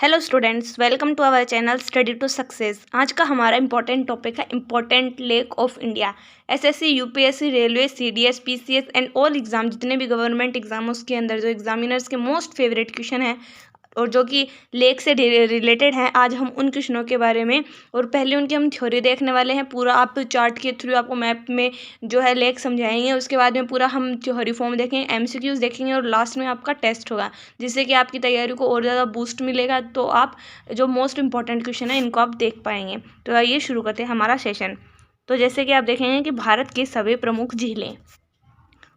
Hello students, welcome to our channel study to success. आज का हमारा इंपॉर्टेंट टॉपिक है important lake of India. SSC, UPSC, railway, CDS, PCS and all exam, जितने भी government exam उसके अंदर जो एग्जामिनर्स के मोस्ट फेवरेट क्वेश्चन है और जो कि लेक से रिलेटेड हैं, आज हम उन क्वेश्चनों के बारे में और पहले उनकी हम थ्योरी देखने वाले हैं। पूरा आप चार्ट के थ्रू आपको मैप में जो है लेक समझाएंगे। उसके बाद में पूरा हम थ्योरी फॉर्म देखेंगे, एमसीक्यूज देखेंगे और लास्ट में आपका टेस्ट होगा, जिससे कि आपकी तैयारी को और ज़्यादा बूस्ट मिलेगा। तो आप जो मोस्ट इंपॉर्टेंट क्वेश्चन है इनको आप देख पाएंगे। तो आइए शुरू करते हैं हमारा सेशन। तो जैसे कि आप देखेंगे कि भारत की सभी प्रमुख झीलें,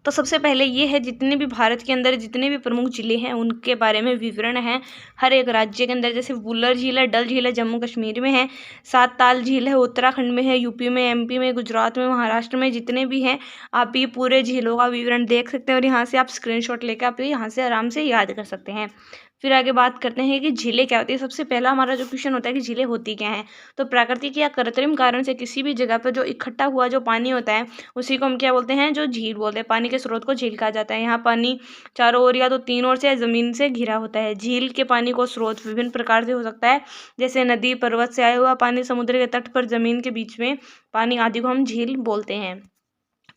तो सबसे पहले ये है जितने भी भारत के अंदर जितने भी प्रमुख जिले हैं उनके बारे में विवरण है हर एक राज्य के अंदर। जैसे वुलर झील है, डल झील है, जम्मू कश्मीर में है, सात ताल झील है, उत्तराखंड में है, यूपी में, एमपी में, गुजरात में, महाराष्ट्र में, जितने भी हैं आप ये पूरे झीलों का विवरण देख सकते हैं और यहाँ से आप स्क्रीनशॉट लेकर आप यहाँ से आराम से याद कर सकते हैं। फिर आगे बात करते हैं कि झीलें क्या होती है। सबसे पहला हमारा जो क्वेश्चन होता है कि झीलें होती क्या हैं, तो प्राकृतिक या कृत्रिम कारण से किसी भी जगह पर जो इकट्ठा हुआ जो पानी होता है उसी को हम क्या बोलते हैं, जो झील बोलते हैं। पानी के स्रोत को झील कहा जाता है। यहाँ पानी चारों ओर या तो तीन ओर से या जमीन से घिरा होता है। झील के पानी को स्रोत विभिन्न प्रकार से हो सकता है, जैसे नदी, पर्वत से आया हुआ पानी, समुद्र के तट पर, जमीन के बीच में पानी आदि को हम झील बोलते हैं।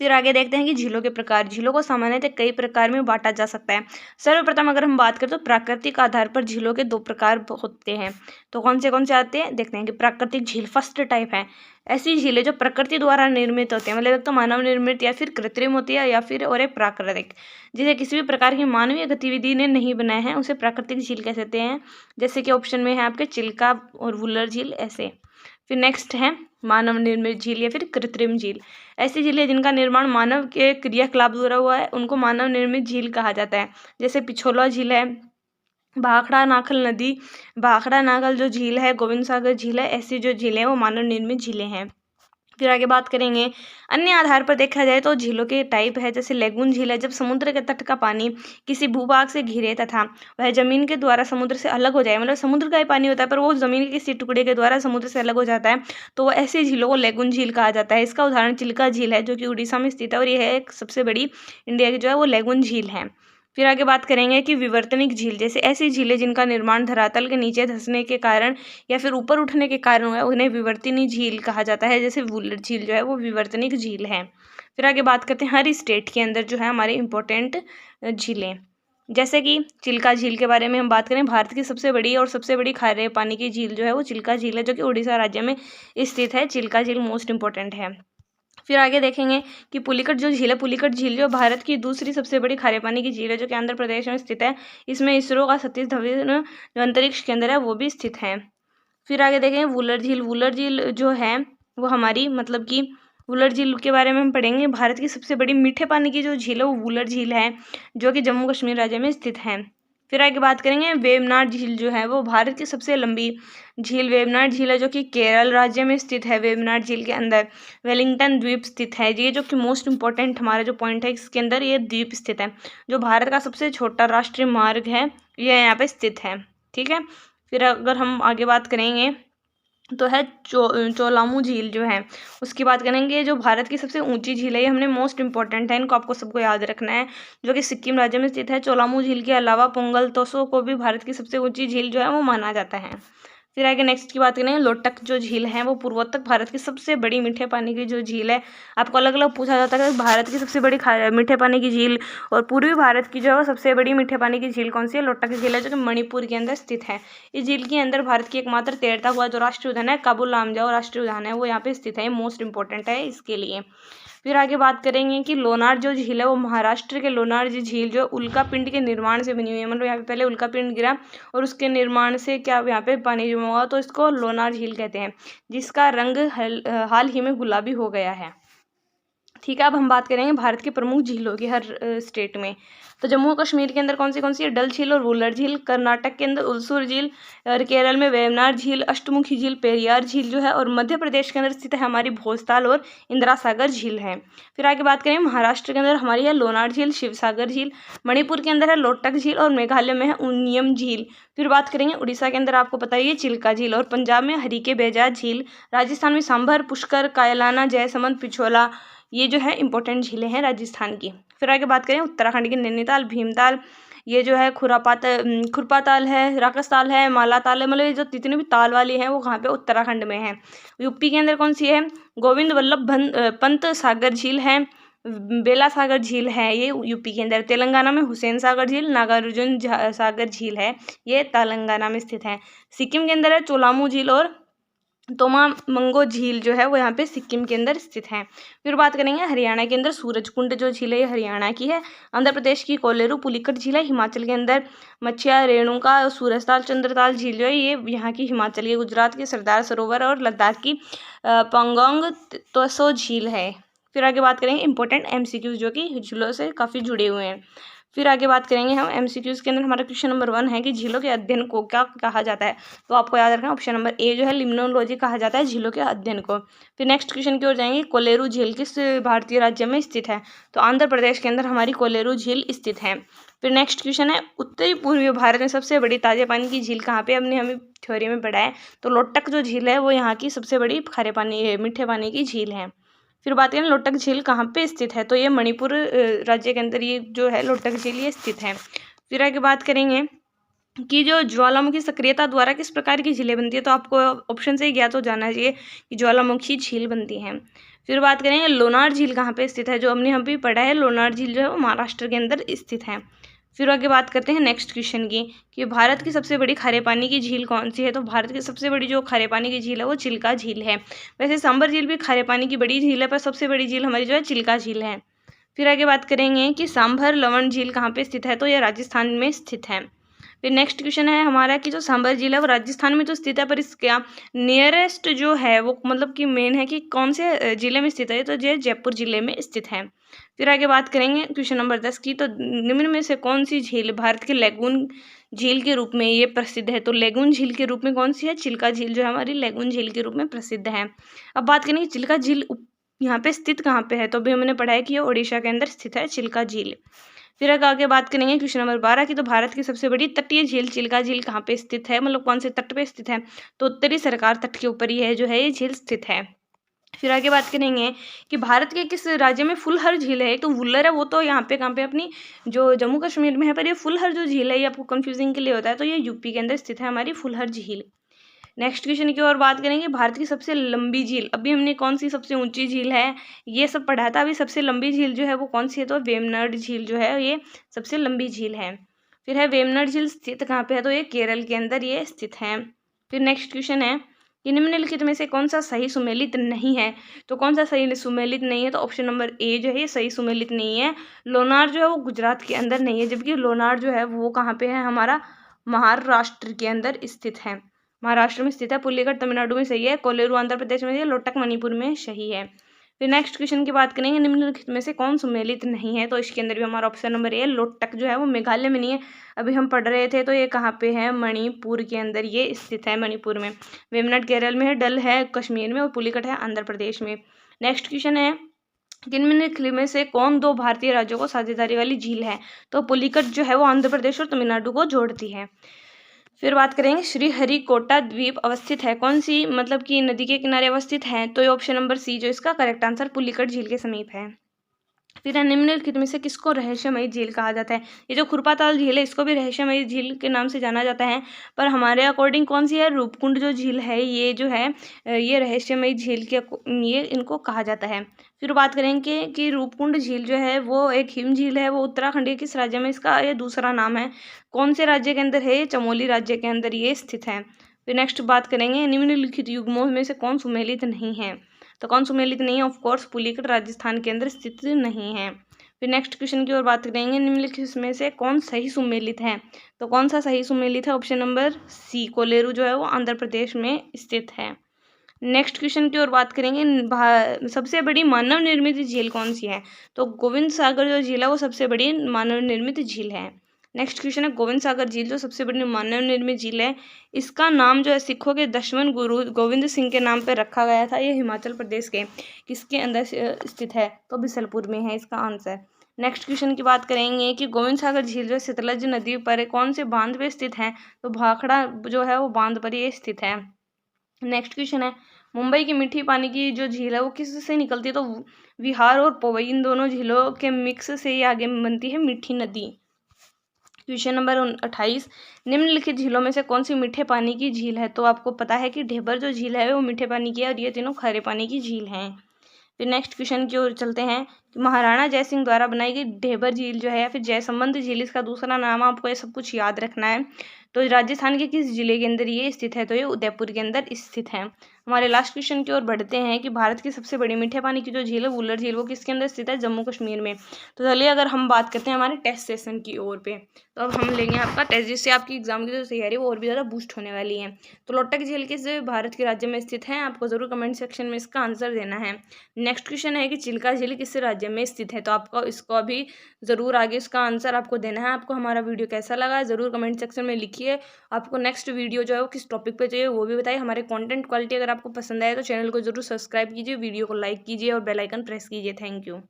फिर आगे देखते हैं कि झीलों के प्रकार। झीलों को सामान्यतः कई प्रकार में बांटा जा सकता है। सर्वप्रथम अगर हम बात करें तो प्राकृतिक आधार पर झीलों के दो प्रकार होते हैं। तो कौन से आते हैं देखते हैं कि प्राकृतिक झील फर्स्ट टाइप है। ऐसी झीलें जो प्रकृति द्वारा निर्मित होती हैं, मतलब एक तो मानव निर्मित या फिर कृत्रिम होती है, या फिर और एक प्राकृतिक, जिसे किसी भी प्रकार की मानवीय गतिविधि ने नहीं बनाया है, उसे प्राकृतिक झील कह सकते हैं। जैसे कि ऑप्शन में है आपके चिल्का और वुलर झील ऐसे। फिर नेक्स्ट है मानव निर्मित झील या फिर कृत्रिम झील। ऐसी झीलें जिनका निर्माण मानव के क्रियाकलाप द्वारा हुआ है उनको मानव निर्मित झील कहा जाता है। जैसे पिछोला झील है, भाखड़ा नाखल नदी, भाखड़ा नाखल जो झील है, गोविंद सागर झील है, ऐसी जो झीलें हैं वो मानव निर्मित झीलें हैं। फिर आगे बात करेंगे अन्य आधार पर देखा जाए तो झीलों के टाइप है। जैसे लेगून झील है, जब समुद्र के तट का पानी किसी भूभाग से घिरे तथा वह जमीन के द्वारा समुद्र से अलग हो जाए, मतलब समुद्र का ही पानी होता है पर वो जमीन के किसी टुकड़े के द्वारा समुद्र से अलग हो जाता है, तो वो ऐसी झीलों को लेगून झील कहा जाता है। इसका उदाहरण चिल्का झील है जो कि उड़ीसा में स्थित है और यह है एक सबसे बड़ी इंडिया की जो है वो लेगून झील है। फिर आगे बात करेंगे कि विवर्तनिक झील, जैसे ऐसी झीलें जिनका निर्माण धरातल के नीचे धंसने के कारण या फिर ऊपर उठने के कारण हुआ है उन्हें विवर्तनिक झील कहा जाता है। जैसे वुलर झील जो है वो विवर्तनिक झील है। फिर आगे बात करते हैं हर स्टेट के अंदर जो है हमारे इंपॉर्टेंट झीलें। जैसे कि चिल्का झील के बारे में हम बात करें, भारत की सबसे बड़ी और सबसे बड़ी खारे पानी की झील जो है वो चिल्का झील है, जो कि उड़ीसा राज्य में स्थित है। चिल्का झील मोस्ट इंपॉर्टेंट है। फिर आगे देखेंगे कि पुलिकट जो झील है, पुलिकट झील जो भारत की दूसरी सबसे बड़ी खारे पानी की झील है, जो कि आंध्र प्रदेश में स्थित है। इसमें इसरो का सतीश धवन जो अंतरिक्ष केंद्र है वो भी स्थित है। फिर आगे देखेंगे वुलर झील। वुलर झील जो है वो हमारी मतलब कि वुलर झील के बारे में हम पढ़ेंगे। भारत की सबसे बड़ी मीठे पानी की जो झील है वो वुलर झील है, जो कि जम्मू कश्मीर राज्य में स्थित है। फिर आगे बात करेंगे वेवनाड झील जो है वो भारत की सबसे लंबी झील वेवनाड झील है, जो कि केरल राज्य में स्थित है। वेवनाड झील के अंदर वेलिंगटन द्वीप स्थित है। ये जो कि मोस्ट इंपॉर्टेंट हमारा जो पॉइंट है इसके अंदर ये द्वीप स्थित है, जो भारत का सबसे छोटा राष्ट्रीय मार्ग है ये यहाँ पे स्थित है। ठीक है। फिर अगर हम आगे बात करेंगे तो है चोलामू झील जो है उसकी बात करेंगे, जो भारत की सबसे ऊंची झील है। ये हमने मोस्ट इंपॉर्टेंट है, इनको आपको सबको याद रखना है, जो कि सिक्किम राज्य में स्थित है। चोलामू झील के अलावा पोंगल तोसो को भी भारत की सबसे ऊंची झील जो है वो माना जाता है। फिर आगे नेक्स्ट की बात करें, लोटक जो झील है वो पूर्वोत्तर भारत की सबसे बड़ी मीठे पानी की जो झील है। आपको अलग अलग पूछा जाता है कि भारत की सबसे बड़ी मीठे पानी की झील और पूर्वी भारत की जो है वो सबसे बड़ी मीठे पानी की झील कौन सी है, लोटक झील है, जो कि मणिपुर के अंदर स्थित है। इस झील के अंदर भारत की एकमात्र तैरता हुआ जो राष्ट्रीय उद्यान है काबुल लामजाओ राष्ट्रीय उद्यान है वो यहाँ पे स्थित है। मोस्ट इंपॉर्टेंट है इसके लिए। फिर आगे बात करेंगे कि लोनार जो झील है वो महाराष्ट्र के लोनार झील जो उल्का पिंड के निर्माण से बनी हुई है, मतलब यहाँ पे पहले उल्का पिंड गिरा और उसके निर्माण से क्या यहाँ पे पानी जमा हुआ, तो इसको लोनार झील कहते हैं, जिसका रंग हाल ही में गुलाबी हो गया है। ठीक है। अब हम बात करेंगे भारत के प्रमुख झीलों की हर स्टेट में। तो जम्मू कश्मीर के अंदर कौन सी है, डल झील और वुलर झील। कर्नाटक के अंदर उलसूर झील और केरल में वेवनाड झील, अष्टमुखी झील, पेरियार झील जो है, और मध्य प्रदेश के अंदर स्थित है हमारी भोजताल और इंदिरा सागर झील है। फिर आगे बात करें महाराष्ट्र के अंदर हमारी है लोनार झील, शिवसागर झील। मणिपुर के अंदर है लोटक झील और मेघालय में है उनियम झील। फिर बात करेंगे उड़ीसा के अंदर आपको पता ही है चिल्का झील, और पंजाब में हरीके बेजा झील। राजस्थान में सांभर, पुष्कर, कायलाना, जयसमंद, पिछोला, ये जो है इंपॉर्टेंट झीलें हैं राजस्थान की। फिर आगे बात करें उत्तराखंड की नैनीताल, भीमताल, ये जो है खुरपा ताल है, राकस ताल है, माला ताल है, मतलब ये जो जितनी भी ताल वाली हैं वो कहाँ पे उत्तराखंड में है। यूपी के अंदर कौन सी है, गोविंद वल्लभ पंत सागर झील है, बेला सागर झील है, ये यूपी के अंदर। तेलंगाना में हुसैन सागर झील, नागार्जुन सागर झील है, ये तेलंगाना में स्थित है। सिक्किम के अंदर है चोलामू झील और तोमामंगो झील जो है वो यहाँ पे सिक्किम के अंदर स्थित है। फिर बात करेंगे हरियाणा के अंदर सूरजकुंड जो झील है ये हरियाणा की है। आंध्र प्रदेश की कोलेरू पुलिकट झील है। हिमाचल के अंदर मच्छिया रेणुका सूरजताल चंद्रताल झील जो है ये यहाँ की हिमाचल की। गुजरात के सरदार सरोवर और लद्दाख की पंगोंग त्सो झील है। फिर आगे बात करेंगे इंपॉर्टेंट एमसीक्यूज जो कि झीलों से काफ़ी जुड़े हुए हैं। फिर आगे बात करेंगे हम एमसीक्यूज के अंदर हमारा क्वेश्चन नंबर 1 है कि झीलों के अध्ययन को क्या कहा जाता है। तो आपको याद रखना ऑप्शन नंबर ए जो है लिम्नोलॉजी कहा जाता है झीलों के अध्ययन को। फिर नेक्स्ट क्वेश्चन की ओर जाएंगे, कोलेरू झील किस भारतीय राज्य में स्थित है। तो आंध्र प्रदेश के अंदर हमारी कोलेरू झील स्थित है। फिर नेक्स्ट क्वेश्चन है, उत्तरी पूर्वी भारत में सबसे बड़ी ताजे पानी की झील कहाँ पे। हमें थ्योरी में पढ़ा है। तो लोटक जो झील है वो यहाँ की सबसे बड़ी खारे पानी मीठे पानी की झील है। फिर बात करें लोटक झील कहाँ पे स्थित है। तो ये मणिपुर राज्य के अंदर ये जो है लोटक झील ये स्थित है। फिर आगे बात करेंगे कि जो ज्वालामुखी सक्रियता द्वारा किस प्रकार की झीलें बनती है। तो आपको ऑप्शन से ही ज्ञात हो जाना चाहिए कि ज्वालामुखी झील बनती है। फिर बात करेंगे लोनार झील कहाँ पे स्थित है। जो हमने हम भी पढ़ा है लोनार झील जो है वो महाराष्ट्र के अंदर स्थित है। फिर आगे बात करते हैं नेक्स्ट क्वेश्चन की कि भारत की सबसे बड़ी खारे पानी की झील कौन सी है। तो भारत की सबसे बड़ी जो खारे पानी की झील है वो चिल्का झील है। वैसे सांबर झील भी खारे पानी की बड़ी झील है, पर सबसे बड़ी झील हमारी जो है चिल्का झील है। फिर आगे बात करेंगे कि सांभर लवण झील कहाँ पे स्थित है। तो यह राजस्थान में स्थित है। फिर नेक्स्ट क्वेश्चन है हमारा कि जो सांभर झील है वो राजस्थान में तो स्थित है, पर इसका नियरेस्ट जो है वो मतलब कि मेन है कि कौन से जिले में स्थित है। तो ये जयपुर जिले में स्थित है। फिर आगे बात करेंगे क्वेश्चन नंबर 10 की, तो निम्न में से कौन सी झील भारत के लेगून झील के रूप में ये प्रसिद्ध है। तो लेगून झील के रूप में कौन सी है, चिल्का झील जो है हमारी लेगून झील के रूप में प्रसिद्ध है। अब बात करेंगे चिल्का झील यहाँ पे स्थित कहाँ पे है। तो अभी हमने पढ़ा है कि ये ओडिशा के अंदर स्थित है चिल्का झील। फिर आगे बात करेंगे क्वेश्चन नंबर 12 की, तो भारत की सबसे बड़ी तटीय झील चिल्का झील कहाँ पे स्थित है, मतलब कौन से तट पे स्थित है। तो उत्तरी सरकार तट के ऊपर ही है जो है ये झील स्थित है। फिर आगे बात करेंगे कि भारत के किस राज्य में फुलहर झील है। तो वुल्लर है वो तो यहाँ पे कहाँ पे अपनी जो जम्मू कश्मीर में है, पर ये फुलहर जो झील है ये आपको कंफ्यूजिंग के लिए होता है। तो ये यूपी के अंदर स्थित है हमारी फुलहर झील। नेक्स्ट क्वेश्चन की ओर बात करेंगे, भारत की सबसे लंबी झील। अभी हमने कौन सी सबसे ऊंची झील है ये सब पढ़ा था। अभी सबसे लंबी झील जो है वो कौन सी है। तो वेमनड झील जो है ये सबसे लंबी झील है। फिर है वेमनड झील स्थित कहाँ पे है। तो ये केरल के अंदर ये स्थित है। फिर नेक्स्ट क्वेश्चन है कि निम्नलिखित में से कौन सा सही सुमेलित नहीं है। तो कौन सा सही सुमेलित नहीं है। तो ऑप्शन नंबर ए जो है ये सही सुमेलित नहीं है। लोनार जो है वो गुजरात के अंदर नहीं है, जबकि लोनार जो है वो कहाँ पे है, हमारा महाराष्ट्र के अंदर स्थित है। महाराष्ट्र में स्थित है। पुलिकट तमिलनाडु में सही है। कोलेरू आंध्र प्रदेश में है। लोटक मणिपुर में सही है। फिर नेक्स्ट क्वेश्चन की बात करेंगे, निम्नलिखित में से कौन सुमेलित नहीं है। तो इसके अंदर भी हमारा ऑप्शन नंबर ए लोटक जो है वो मेघालय में नहीं है। अभी हम पढ़ रहे थे तो ये कहाँ पे है, मणिपुर के अंदर ये स्थित है, मणिपुर में। वेमनट केरल में है, डल है कश्मीर में और पुलिकट है आंध्र प्रदेश में। नेक्स्ट क्वेश्चन है कि निम्नलिखित में से कौन दो भारतीय राज्यों को साझेदारी वाली झील है। तो पुलिकट जो है वो आंध्र प्रदेश और तमिलनाडु को जोड़ती है। फिर बात करेंगे श्रीहरिकोटा द्वीप अवस्थित है कौन सी, मतलब कि नदी के किनारे अवस्थित है। तो ये ऑप्शन नंबर सी जो इसका करेक्ट आंसर पुलिकट झील के समीप है। फिर निम्नलिखित में से किसको रहस्यमयी झील कहा जाता है। ये जो खुरपाताल झील है इसको भी रहस्यमयी झील के नाम से जाना जाता है, पर हमारे अकॉर्डिंग कौन सी है, रूपकुंड जो झील है ये जो है ये रहस्यमयी झील के ये इनको कहा जाता है। फिर बात करेंगे कि रूपकुंड झील जो है वो एक हिम झील है, वो उत्तराखंड के किस राज्य में इसका ये दूसरा नाम है। कौन से राज्य के अंदर है, ये चमोली राज्य के अंदर ये स्थित है। फिर नेक्स्ट बात करेंगे निम्नलिखित युग्मों में से कौन सुमेलित नहीं है। तो कौन सुमेलित नहीं है, ऑफ कोर्स पुलिकट राजस्थान के अंदर स्थित नहीं है। फिर नेक्स्ट क्वेश्चन की ओर बात करेंगे, निम्नलिखित में से कौन सही सुमेलित है। तो कौन सा सही सुमेलित है, ऑप्शन नंबर सी कोलेरू जो है वो आंध्र प्रदेश में स्थित है। नेक्स्ट क्वेश्चन की ओर बात करेंगे, सबसे बड़ी मानव निर्मित झील कौन सी है। तो गोविंद सागर जो झील है वो सबसे बड़ी मानव निर्मित झील है। नेक्स्ट क्वेश्चन है गोविंद सागर झील जो सबसे बड़ी मानव निर्मित झील है, इसका नाम जो है सिखों के 10वें गुरु गोविंद सिंह के नाम पर रखा गया था। ये हिमाचल प्रदेश के किसके अंदर स्थित है। तो बिसलपुर में है इसका आंसर। नेक्स्ट क्वेश्चन की बात करेंगे कि गोविंद सागर झील जो सतलज नदी पर कौन से बांध पे स्थित है। तो भाखड़ा जो है वो बांध पर ये स्थित है। नेक्स्ट क्वेश्चन है मुंबई की मीठी पानी की जो झील है वो किस से निकलती है। तो विहार और पवई इन दोनों झीलों के मिक्स से ये आगे बनती है मीठी नदी। क्वेश्चन नंबर 28, निम्नलिखित झीलों में से कौन सी मीठे पानी की झील है? तो आपको पता है कि ढेबर जो झील है वो मीठे पानी की है और ये तीनों खारे पानी की झील हैं। फिर नेक्स्ट क्वेश्चन की ओर चलते हैं कि महाराणा जयसिंह द्वारा बनाई गई ढेबर झील जो है या फिर जयसंबंध झील, इसका दूसरा नाम आपको ये सब कुछ याद रखना है। तो राजस्थान के किस जिले के अंदर ये स्थित है? तो ये उदयपुर के अंदर स्थित है। हमारे लास्ट क्वेश्चन की ओर बढ़ते हैं कि भारत की सबसे बड़ी मीठे पानी की जो झील है वुलर झील, वो किसके अंदर स्थित है? जम्मू कश्मीर में। तो चलिए अगर हम बात करते हैं हमारे टेस्ट सेशन की ओर पे, तो अब हम लेंगे आपका टेस्ट, जिससे आपकी एग्जाम की जो तैयारी है वो और भी ज़्यादा बूस्ट होने वाली है। तो लोटक झील किस भारत के राज्य में स्थित है? आपको जरूर कमेंट सेक्शन में इसका आंसर देना है। नेक्स्ट क्वेश्चन है कि चिल्का झील किस राज्य में स्थित है? तो आपको इसको भी ज़रूर आगे इसका आंसर आपको देना है। आपको हमारा वीडियो कैसा लगा ज़रूर कमेंट सेक्शन में लिखिए। आपको नेक्स्ट वीडियो जो है वो किस टॉपिक पे चाहिए वो भी बताइए। हमारे कंटेंट क्वालिटी अगर आपको पसंद आए तो चैनल को जरूर सब्सक्राइब कीजिए, वीडियो को लाइक कीजिए और बेल आइकन प्रेस कीजिए। Thank you.